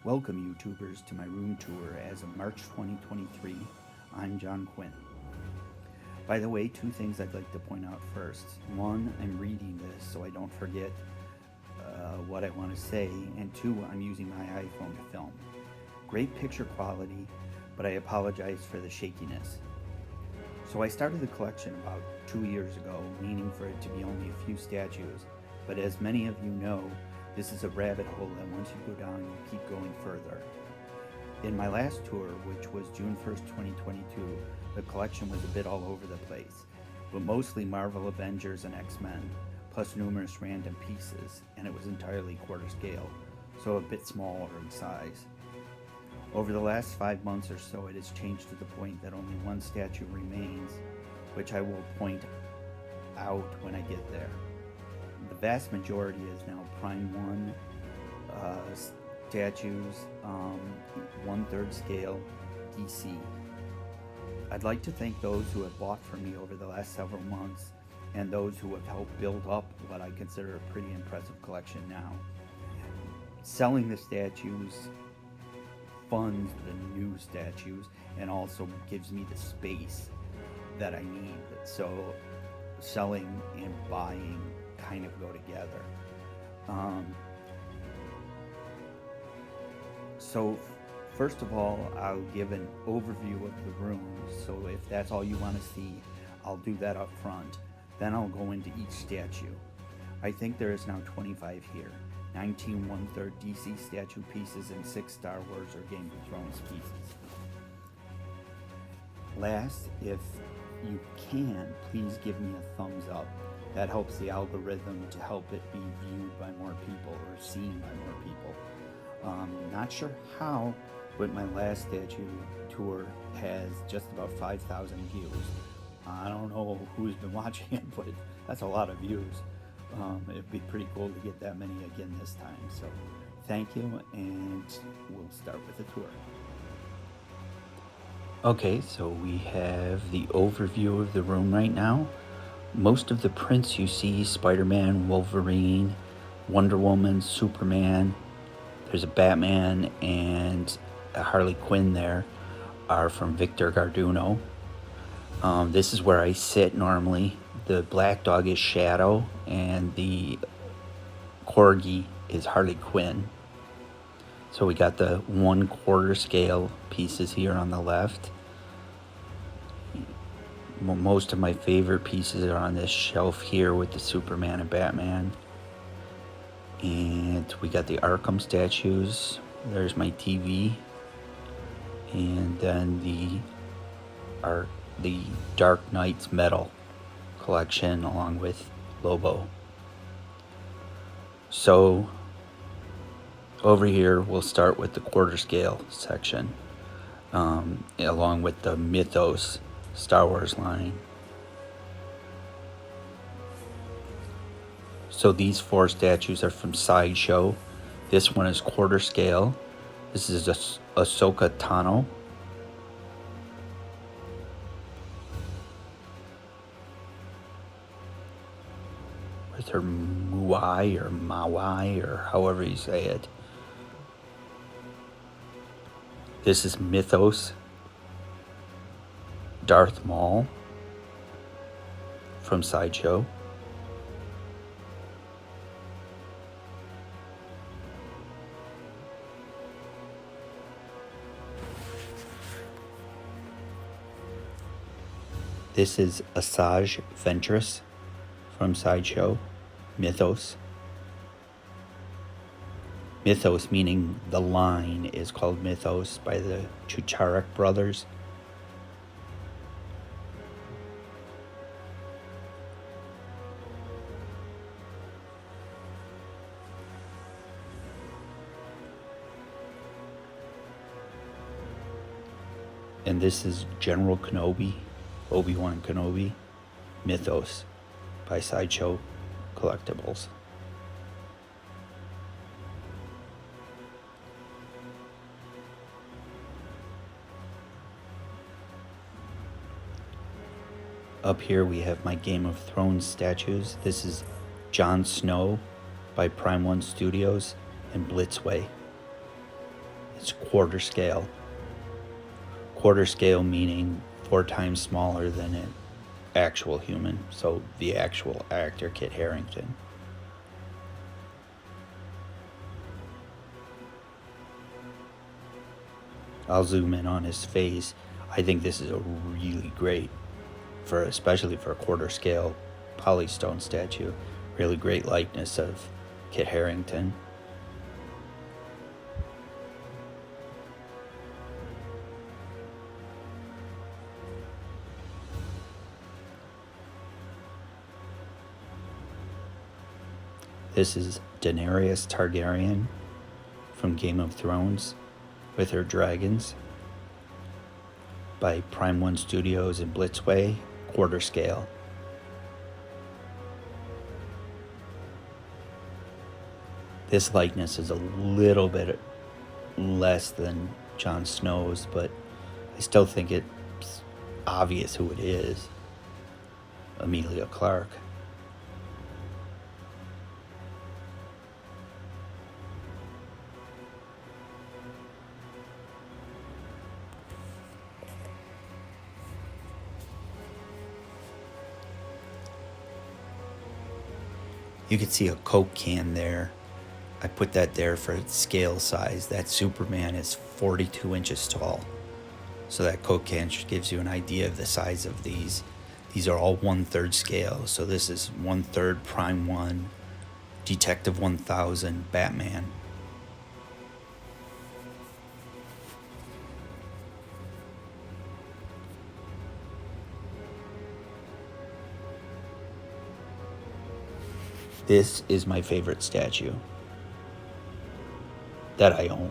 Welcome, YouTubers, to my room tour as of March 2023. I'm John Quinn. By the way, two things I'd like to point out first. One, I'm reading this so I don't forget what I want to say, and two, I'm using my iPhone to film. Great picture quality, but I apologize for the shakiness. So I started the collection about 2 years ago, meaning for it to be only a few statues, but as many of you know, this is a rabbit hole that once you go down, you keep going further. In my last tour, which was June 1st, 2022, the collection was a bit all over the place, but mostly Marvel Avengers and X-Men, plus numerous random pieces, and it was entirely quarter scale, so a bit smaller in size. Over the last 5 months or so, it has changed to the point that only one statue remains, which I will point out when I get there. The vast majority is now Prime 1 statues, 1/3 scale DC. I'd like to thank those who have bought from me over the last several months and those who have helped build up what I consider a pretty impressive collection now. Selling the statues funds the new statues and also gives me the space that I need. So selling and buying kind of go together. So first of all, I'll give an overview of the rooms. So if that's all you want to see, I'll do that up front. Then I'll go into each statue. I think there is now 25 here. 19 1/3 DC statue pieces and 6 Star Wars or Game of Thrones pieces. Last, if you can, please give me a thumbs up. That helps the algorithm to help it be viewed by more people or seen by more people. Not sure how, but my last statue tour has just about 5,000 views. I don't know who's been watching it, but that's a lot of views. It'd be pretty cool to get that many again this time. So thank you, and we'll start with the tour. Okay, so we have the overview of the room right now. Most of the prints you see, Spider-Man, Wolverine, Wonder Woman, Superman, there's a Batman and a Harley Quinn there, are from Victor Garduno. This is where I sit normally. The black dog is Shadow, and the corgi is Harley Quinn. So we got the 1/4 scale pieces here on the left. Most of my favorite pieces are on this shelf here with the Superman and Batman. And we got the Arkham statues. There's my TV. And then the Dark Knight's Metal collection along with Lobo. So over here we'll start with the quarter scale section, along with the Mythos Star Wars line. So these 4 statues are from Sideshow. This one is quarter scale. This is Ahsoka Tano. With her Muai or Mawai or however you say it. This is Mythos Darth Maul from Sideshow. This is Asajj Ventress from Sideshow, Mythos. Mythos meaning the line is called Mythos by the Chucharak brothers. And this is General Kenobi, Obi-Wan Kenobi, Mythos by Sideshow Collectibles. Up here we have my Game of Thrones statues. This is Jon Snow by Prime 1 Studios and Blitzway. it's quarter scale. Quarter scale meaning 4 times smaller than an actual human, so the actual actor Kit Harington. I'll zoom in on his face. I think this is a really great, especially for a quarter scale polystone statue, really great likeness of Kit Harington. This is Daenerys Targaryen from Game of Thrones with her dragons by Prime One Studios in Blitzway, quarter scale. This likeness is a little bit less than Jon Snow's, but I still think it's obvious who it is. Emilia Clarke. You can see a Coke can there. I put that there for its scale size. That Superman is 42 inches tall. So that Coke can gives you an idea of the size of these. These are all 1/3 scale. So this is 1/3 Prime 1, Detective 1000, Batman. This is my favorite statue that I own.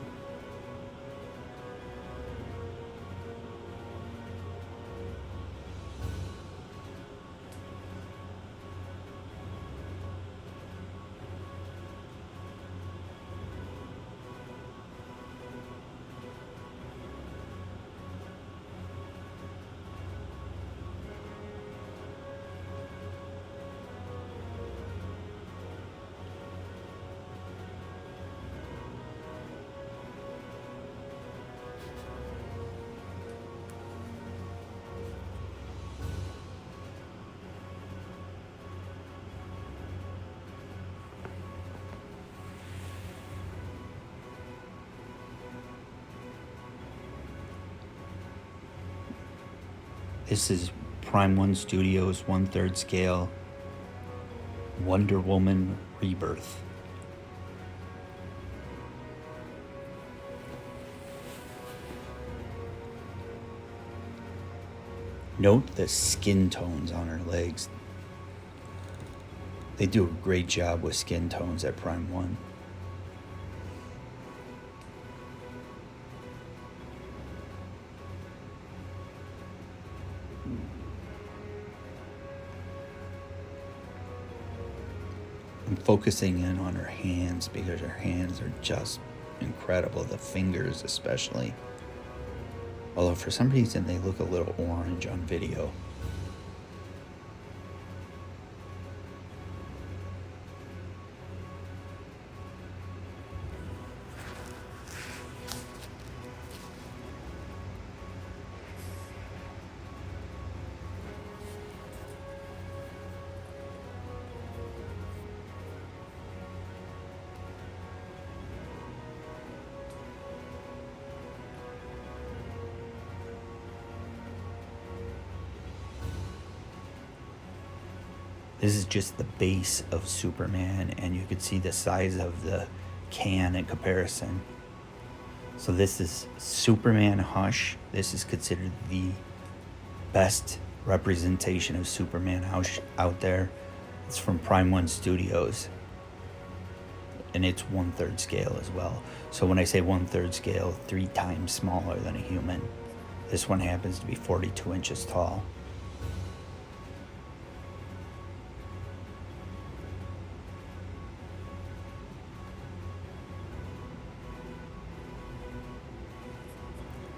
This is Prime One Studios 1/3 scale Wonder Woman Rebirth. Note the skin tones on her legs. They do a great job with skin tones at Prime One. I'm focusing in on her hands because her hands are just incredible, the fingers especially. Although for some reason they look a little orange on video. This is just the base of Superman, and you can see the size of the can in comparison. So this is Superman Hush. This is considered the best representation of Superman out there. It's from Prime One Studios, and it's 1/3 scale as well. So when I say 1/3 scale, 3 times smaller than a human. This one happens to be 42 inches tall.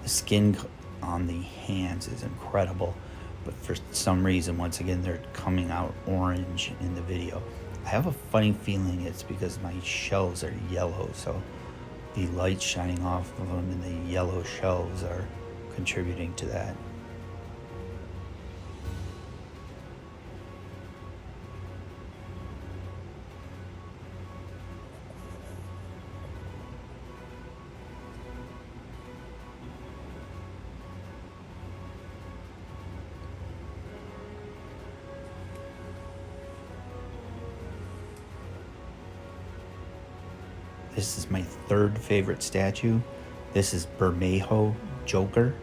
The skin on the hands is incredible, but for some reason, once again, they're coming out orange in the video. I have a funny feeling it's because my shells are yellow, so The lights shining off of them and the yellow shelves are contributing to that. This is my third favorite statue. This is Bermejo Joker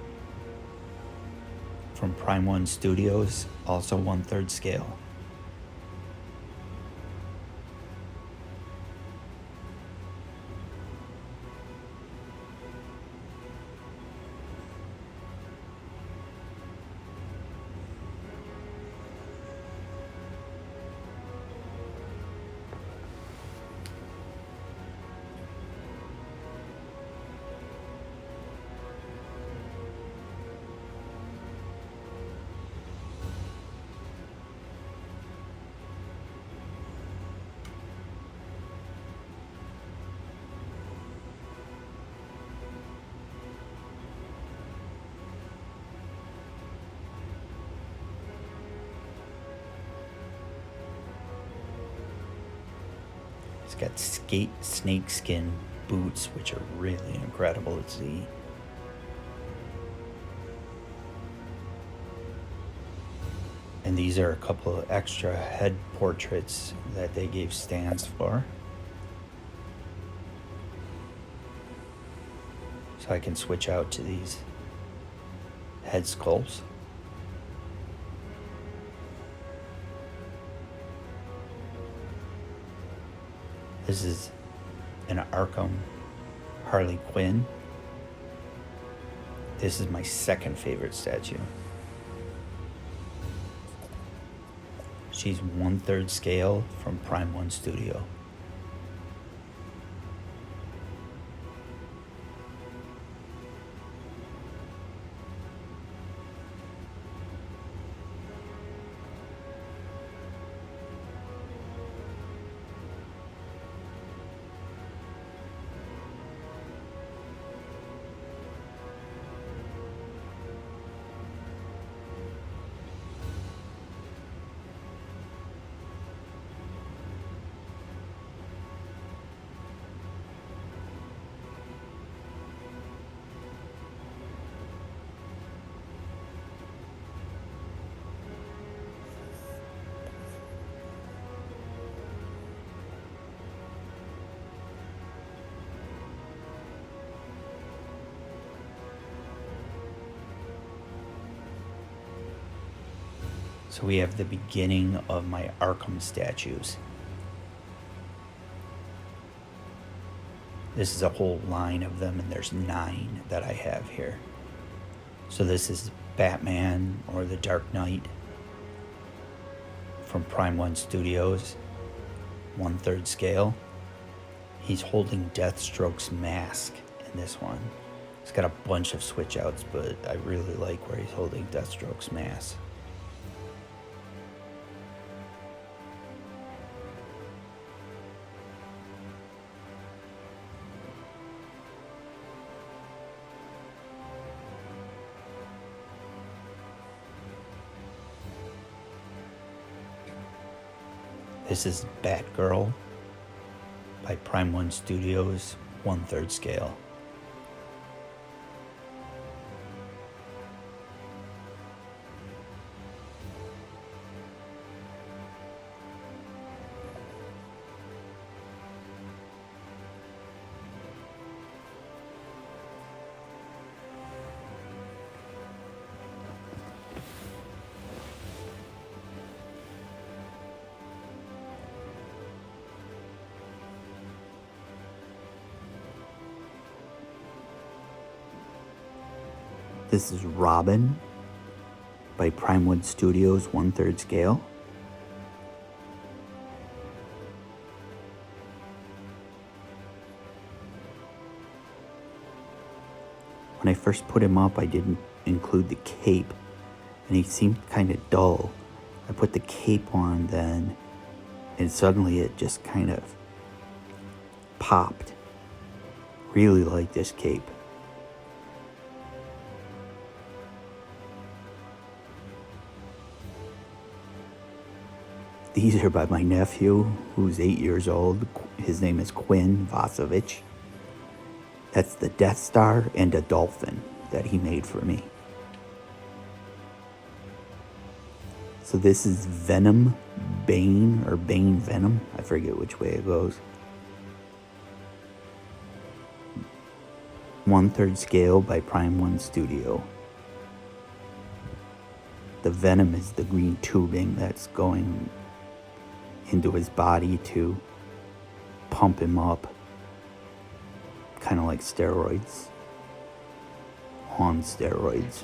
from Prime One Studios, also 1/3 scale. It's got snakeskin boots, which are really incredible to see. And these are a couple of extra head portraits that they gave stands for. So I can switch out to these head sculpts. This is an Arkham Harley Quinn. This is my second favorite statue. She's 1/3 scale from Prime One Studio. So we have the beginning of my Arkham statues. This is a whole line of them, and there's 9 that I have here. So this is Batman or the Dark Knight from Prime One Studios, 1/3 scale. He's holding Deathstroke's mask in this one. It's got a bunch of switch outs, but I really like where he's holding Deathstroke's mask. This is Batgirl by Prime One Studios, 1/3 scale. This is Robin by Prime One Studios, 1/3 scale. When I first put him up, I didn't include the cape, and he seemed kind of dull. I put the cape on then, and suddenly it just kind of popped really like this cape. These are by my nephew, who's 8 years old. His name is Quinn Vasovich. That's the Death Star and a dolphin that he made for me. So this is Venom Bane, or Bane Venom. I forget which way it goes. 1/3 scale by Prime One Studio. The venom is the green tubing that's going into his body to pump him up. Kind of like steroids. On steroids.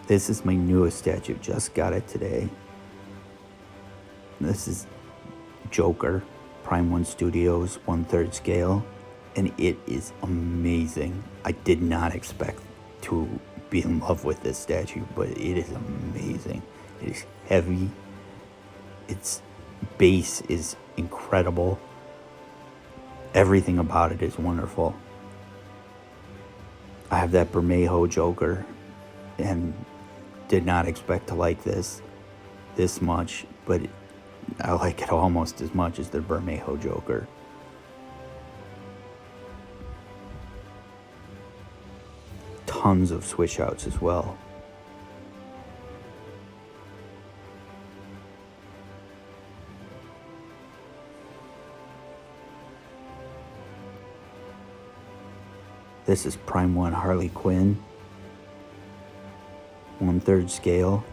This is my newest statue, just got it today. This is Joker, Prime One Studios, 1/3 scale, and it is amazing. I did not expect to be in love with this statue, but it is amazing. It is heavy. Its base is incredible. Everything about it is wonderful. I have that Bermejo Joker and did not expect to like this much, but I like it almost as much as the Bermejo Joker. Tons of switch outs as well. This is Prime One Harley Quinn, 1/3 scale.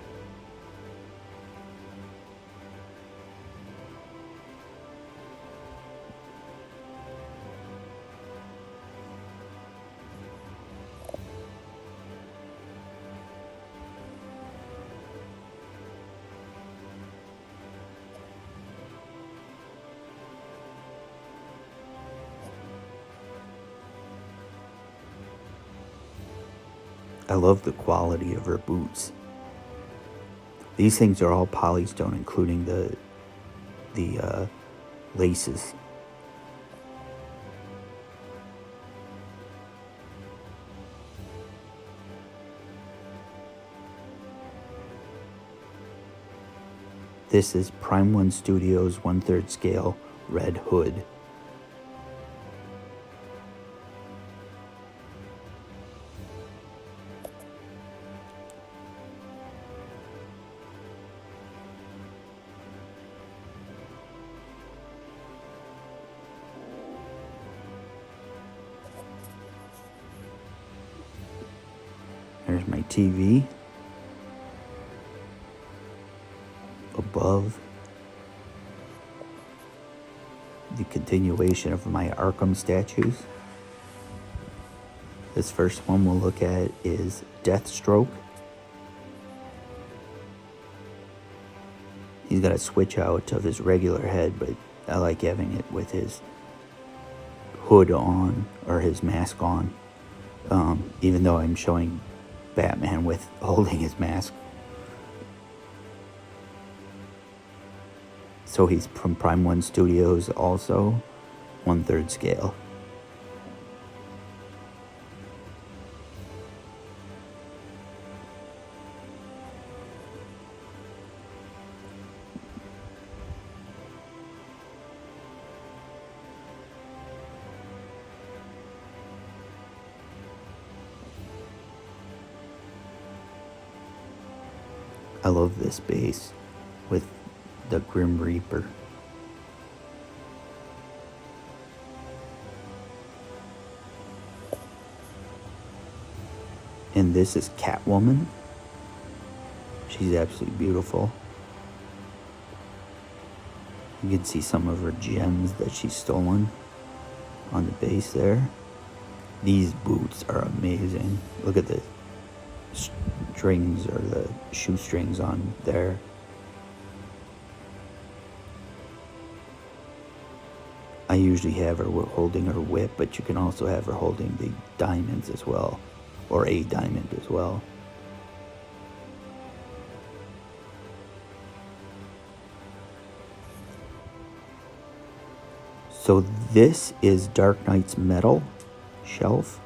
I love the quality of her boots. These things are all polystone, including the laces. This is Prime One Studios 1/3 scale Red Hood. There's my TV. Above, the continuation of my Arkham statues. This first one we'll look at is Deathstroke. He's got a switch out of his regular head, but I like having it with his hood on, or his mask on, even though I'm showing Batman with holding his mask. So he's from Prime One Studios also, 1/3 scale. I love this base with the Grim Reaper. And this is Catwoman. She's absolutely beautiful. You can see some of her gems that she's stolen on the base there. These boots are amazing. Look at the strings, or the shoestrings on there. I usually have her holding her whip, but you can also have her holding the diamonds as well, or a diamond as well. So this is Dark Knight's metal shelf.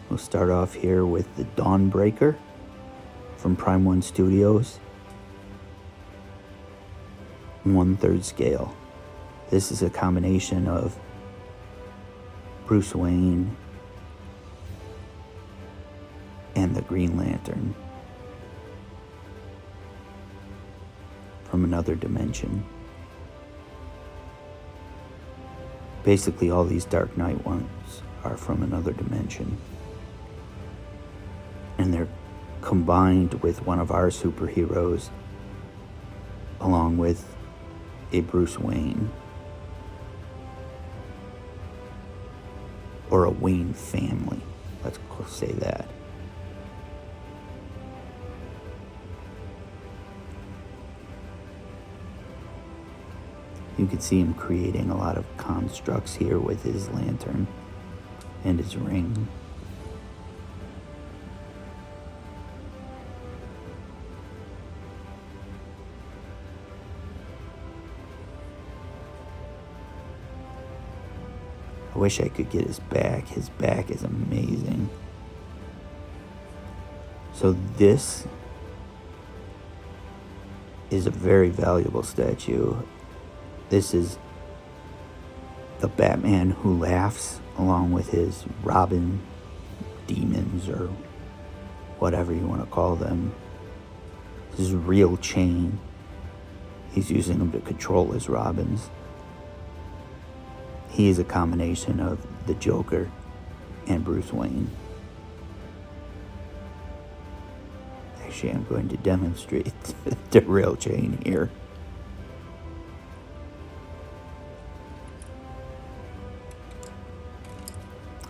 We'll start off here with the Dawnbreaker from Prime One Studios. 1/3 scale. This is a combination of Bruce Wayne and the Green Lantern from another dimension. Basically, all these Dark Knight ones are from another dimension. And they're combined with one of our superheroes, along with a Bruce Wayne. Or a Wayne family. Let's say that. You can see him creating a lot of constructs here with his lantern and his ring. I wish I could get his back. His back is amazing. So this is a very valuable statue. This is the Batman Who Laughs, along with his Robin demons, or whatever you want to call them. This is real chain. He's using them to control his Robins. He is a combination of the Joker and Bruce Wayne. Actually, I'm going to demonstrate the real chain here.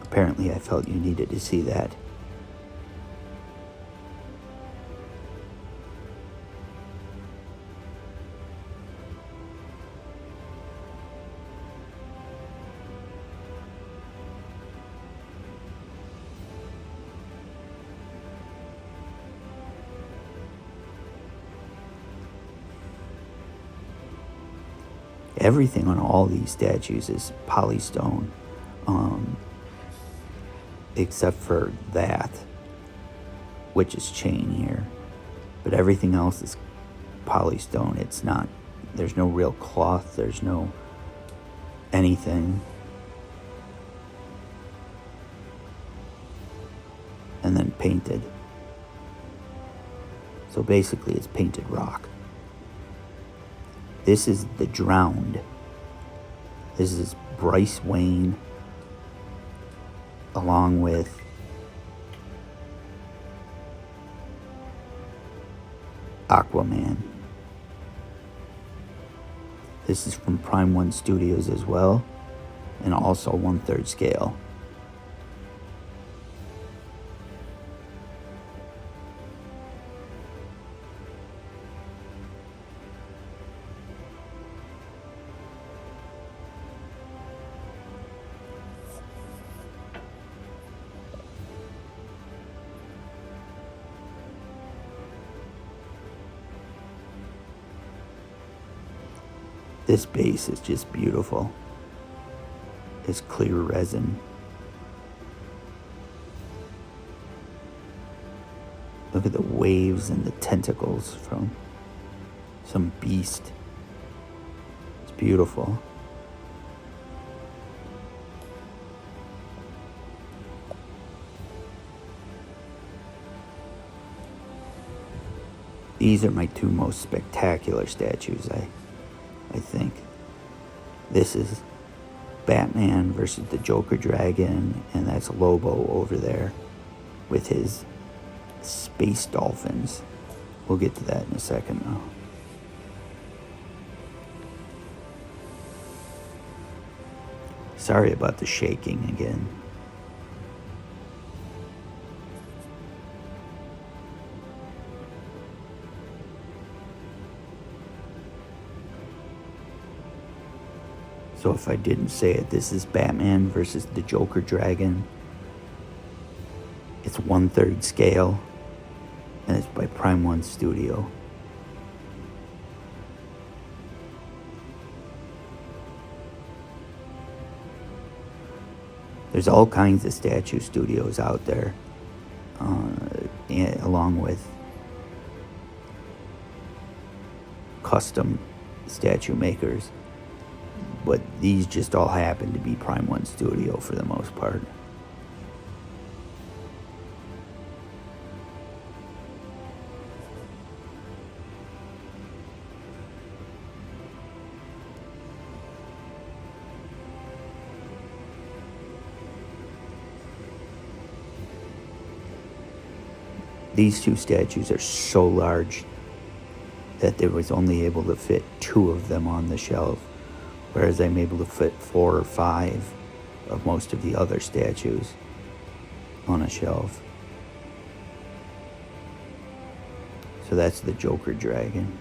Apparently, I felt you needed to see that. Everything on all these statues is polystone, except for that, which is chain here. But everything else is polystone. It's not, there's no real cloth, there's no anything. And then painted. So basically it's painted rock. This is the Drowned. This is Bryce Wayne, along with Aquaman. This is from Prime One Studios as well, and also 1/3 scale. This base is just beautiful. It's clear resin. Look at the waves and the tentacles from some beast. It's beautiful. These are my two most spectacular statues, I think. This is Batman versus the Joker Dragon, and that's Lobo over there with his space dolphins. We'll get to that in a second though. Sorry about the shaking again. So if I didn't say it, this is Batman versus the Joker Dragon. It's 1/3 scale, and it's by Prime One Studio. There's all kinds of statue studios out there, along with custom statue makers, but these just all happen to be Prime One Studio for the most part. These two statues are so large that there was only able to fit 2 of them on the shelf, whereas I'm able to fit 4 or 5 of most of the other statues on a shelf. So that's the Joker dragon.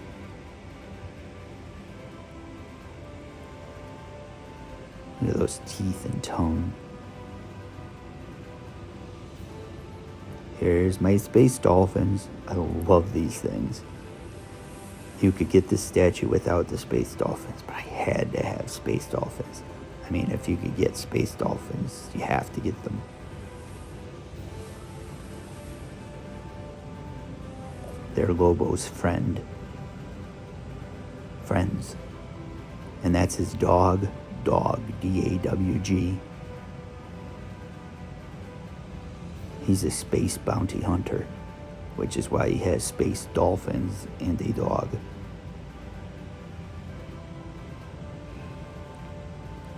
Look at those teeth and tongue. Here's my space dolphins. I love these things. You could get this statue without the space dolphins, but I had to have space dolphins. I mean, if you could get space dolphins, you have to get them. They're Lobo's friends. And that's his dog, D-A-W-G. He's a space bounty hunter, which is why he has space dolphins and a dog.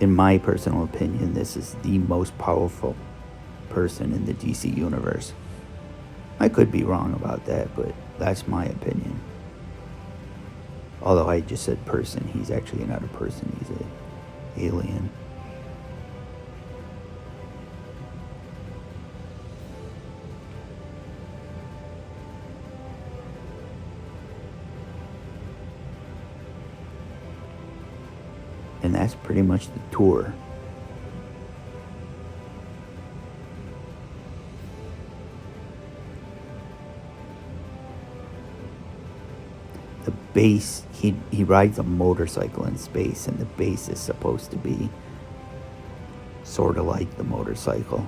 In my personal opinion, this is the most powerful person in the DC universe. I could be wrong about that, but that's my opinion. Although I just said person, he's actually not a person, he's an alien. And that's pretty much the tour. The base, he rides a motorcycle in space, and the base is supposed to be sort of like the motorcycle.